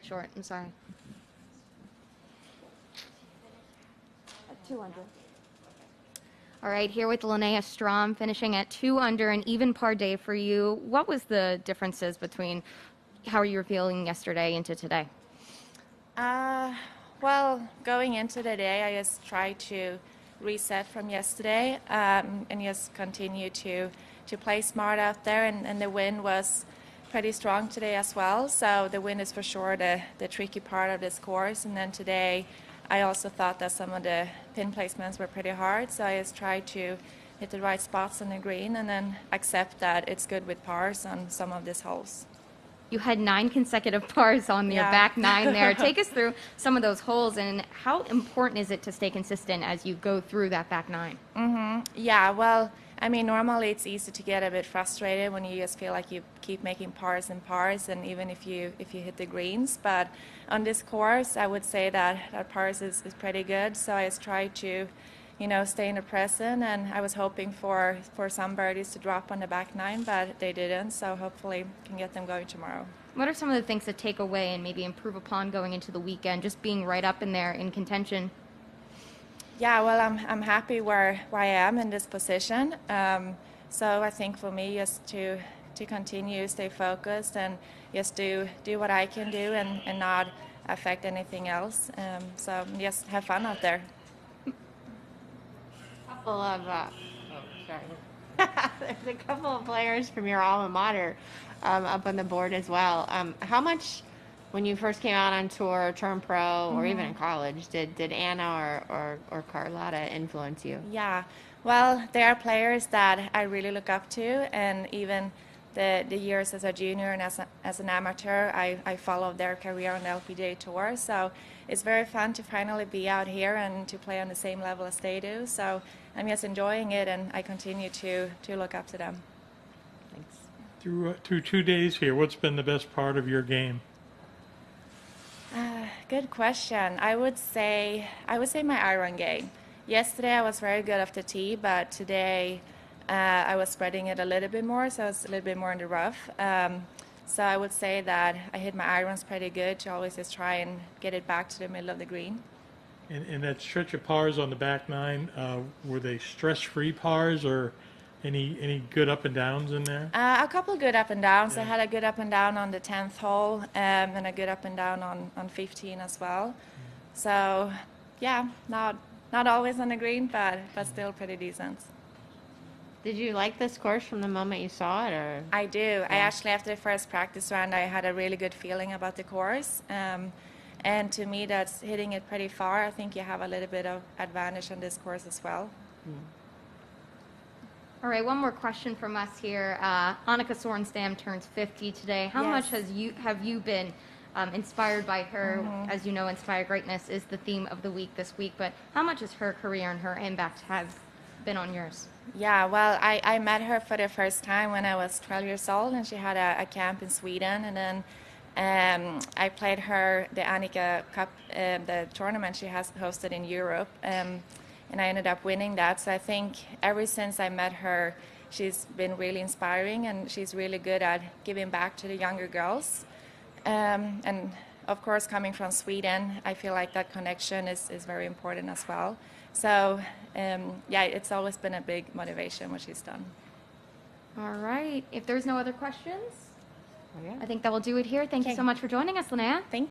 Short, I'm sorry. At 200. All right, here with Linnea Stro, finishing at 2 under, an even par day for you. What was the differences between how you were feeling yesterday into today? Well, going into the day, I just tried to reset from yesterday and just continue to play smart out there. And the wind was pretty strong today as well. So the wind is for sure the tricky part of this course. And then today, I also thought that some of the pin placements were pretty hard. So I just tried to hit the right spots on the green and then accept that it's good with pars on some of these holes. You had 9 consecutive pars on your back 9 there. Take us through some of those holes, and how important is it to stay consistent as you go through that back 9? Yeah, well, I mean, normally it's easy to get a bit frustrated when you just feel like you keep making pars and pars, and even if you hit the greens. But on this course, I would say that pars is pretty good. So I just try to, stay in the present, and I was hoping for some birdies to drop on the back 9, but they didn't. So hopefully can get them going tomorrow. What are some of the things to take away and maybe improve upon going into the weekend, just being right up in there in contention? Yeah, well, I'm happy where I am in this position. So I think for me, just to continue, stay focused, and just do what I can do and not affect anything else. So just have fun out there. Couple of there's a couple of players from your alma mater up on the board as well. How much, when you first came out on tour, turn pro, or even in college, did Anna or Carlotta influence you? Yeah, well, there are players that I really look up to, and even the years as a junior and as an amateur, I followed their career on the LPGA Tour. So it's very fun to finally be out here and to play on the same level as they do. So I'm just enjoying it, and I continue to look up to them. Thanks. Through 2 days here, what's been the best part of your game? Good question. I would say my iron game. Yesterday I was very good off the tee, but today I was spreading it a little bit more, so it's a little bit more in the rough. So I would say that I hit my irons pretty good to always just try and get it back to the middle of the green. And that stretch of pars on the back 9, were they stress-free pars, or any good up and downs in there? A couple good up and downs. Yeah. I had a good up and down on the 10th hole, and a good up and down on 15 as well. So yeah, not always on the green, but still pretty decent. Did you like this course from the moment you saw it, or? I do. I actually, after the first practice round, I had a really good feeling about the course. And to me, that's hitting it pretty far. I think you have a little bit of advantage on this course as well. All right, one more question from us here. Annika Sorenstam turns 50 today. How much have you been inspired by her? As you know, Inspire Greatness is the theme of the week this week, but how much has her career and her impact have been on yours? Yeah, well, I met her for the first time when I was 12 years old, and she had a camp in Sweden, and then I played her the Annika Cup, the tournament she has hosted in Europe, and I ended up winning that. So I think ever since I met her, she's been really inspiring, and she's really good at giving back to the younger girls. And of course, coming from Sweden, I feel like that connection is very important as well. So yeah, it's always been a big motivation what she's done. All right. If there's no other questions, Oh, yeah. I think that will do it here. Thank you so much for joining us, Linnea. Thank you.